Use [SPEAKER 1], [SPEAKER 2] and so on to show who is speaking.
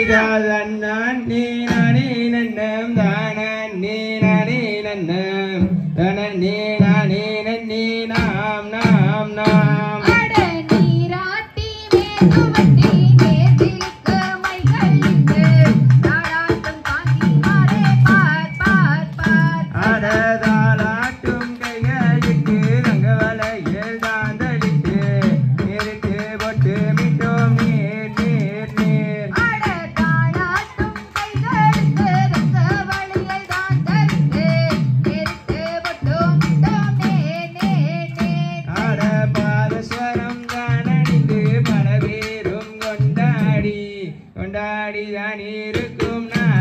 [SPEAKER 1] நீ நானே நன்னம் தானன் நீ நானே நன்னம் தனன் நீ நானே நன்னி நாம் நாம் நாம்
[SPEAKER 2] அட நீராட்டி மேதுவட்டி மேதிலுக்கு மைகளிட்டு தாளாட்டும் தாங்கி மாறே பார் பார் பார்
[SPEAKER 1] அடதாளாட்டும் கைகளிட்டு ரங்கவலையில் தாந்தளிட்டு நேரிட்டு பொட்டு மிட்டோம் நீர் நீர் நீர்
[SPEAKER 2] அட தாளாட்டும் கைகளுக்கு ரங்கவலையில் தாந்தளிட்டு நேரிட்டு பொட்டும் மிட்டோம் நேர் நேர் நேர்
[SPEAKER 1] அட பாதஸ்வரம் தானடித்து பல பேரும் கொண்டாடி கொண்டாடி தான் இருக்கும் நான்